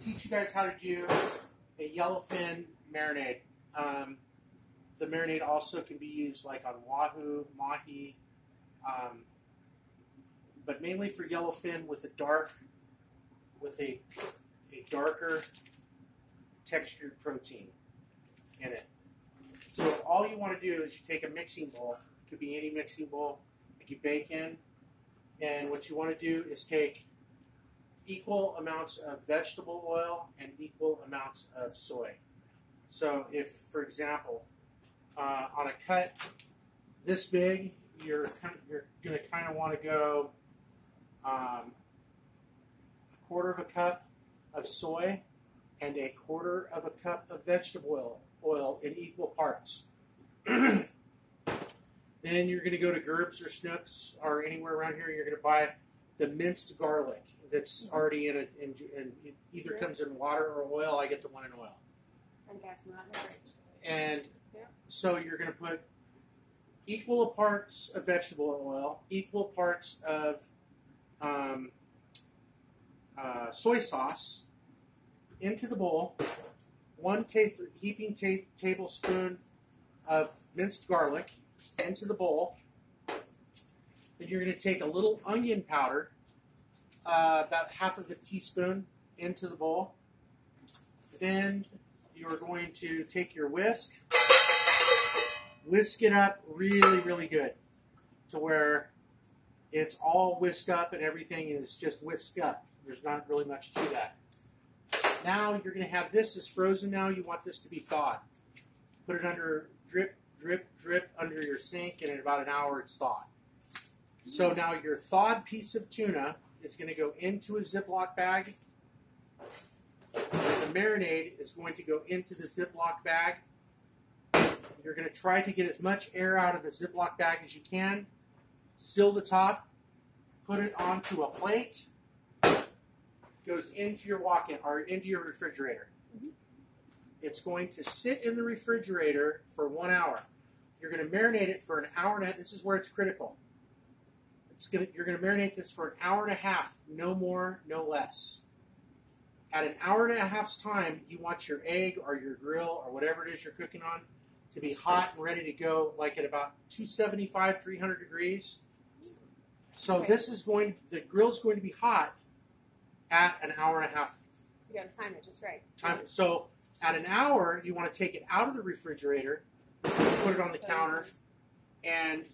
teach you guys how to do a yellowfin marinade. The marinade also can be used like on wahoo, mahi, but mainly for yellowfin with a darker textured protein in it. So all you want to do is you take a mixing bowl. It could be any mixing bowl that you bake in. And what you want to do is take equal amounts of vegetable oil and equal amounts of soy. So if, for example, on a cut this big, you're going to kind of want to go a quarter of a cup of soy and a quarter of a cup of vegetable oil in equal parts. Then you're going to go to Gerb's or Schnucks or anywhere around here. You're going to buy the minced garlic that's already in it, and it either comes in water or oil. I get the one in oil. And that's not great. And so you're going to put equal parts of vegetable oil, equal parts of soy sauce into the bowl, one heaping tablespoon of minced garlic into the bowl. Then you're going to take a little onion powder, about half of a teaspoon, into the bowl. Then you're going to take your whisk it up really, really good to where it's all whisked up and everything is just whisked up. There's not really much to that. Now you're going to have this is frozen now. You want this to be thawed. Put it under drip, drip, drip under your sink, and in about an hour it's thawed. So now your thawed piece of tuna is going to go into a Ziploc bag. And the marinade is going to go into the Ziploc bag. You're going to try to get as much air out of the Ziploc bag as you can. Seal the top. Put it onto a plate. Goes into your walk-in or into your refrigerator. It's going to sit in the refrigerator for 1 hour. You're going to marinate it for an hour and a half. This is where it's critical. You're going to marinate this for an hour and a half, no more, no less. At an hour and a half's time, you want your egg or your grill or whatever it is you're cooking on to be hot and ready to go, like at about 275, 300 degrees. So the grill's going to be hot at an hour and a half. You got to time it just right. So at an hour, you want to take it out of the refrigerator, put it on the counter, and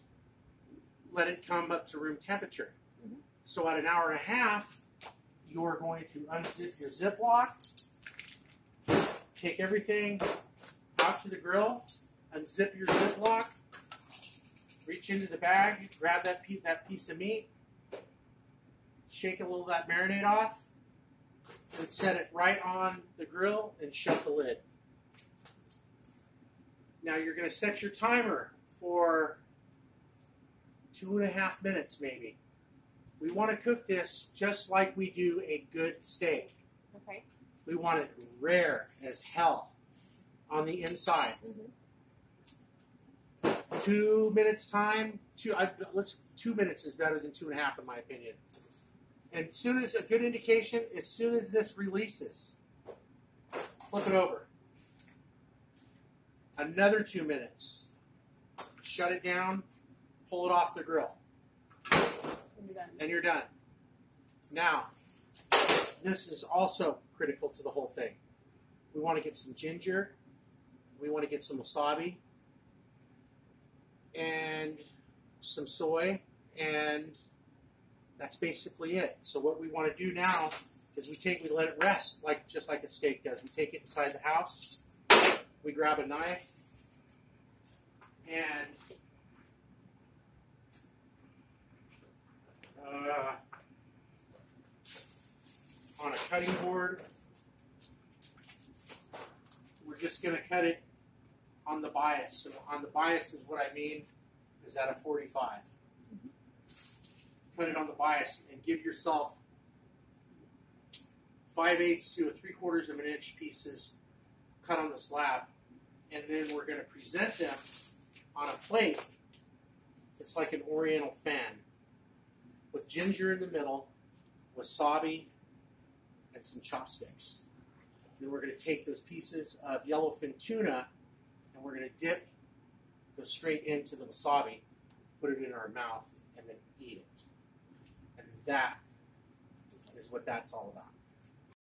let it come up to room temperature. So at an hour and a half, you're going to unzip your Ziploc, take everything out to the grill, unzip your Ziploc, reach into the bag, grab that piece of meat, shake a little of that marinade off, and set it right on the grill and shut the lid. Now you're going to set your timer for 2.5 minutes maybe. We want to cook this just like we do a good steak. Okay. We want it rare as hell on the inside. 2 minutes time. 2 minutes is better than 2.5 in my opinion. And as soon as a good indication, as soon as this releases, flip it over. Another 2 minutes. Shut it down. Pull it off the grill. And you're done. Now, this is also critical to the whole thing. We want to get some ginger. We want to get some wasabi. And some soy. And that's basically it. So what we want to do now is we let it rest, just like a steak does. We take it inside the house. We grab a knife. And on a cutting board, we're just going to cut it on the bias. So on the bias is what I mean is at a 45. Cut it on the bias and give yourself 5/8 to 3/4 of an inch pieces cut on the slab. And then we're going to present them on a plate that's like an oriental fan with ginger in the middle, wasabi, and some chopsticks. Then we're going to take those pieces of yellowfin tuna and we're going to dip, go straight into the wasabi, put it in our mouth, and then eat it. And that is what that's all about.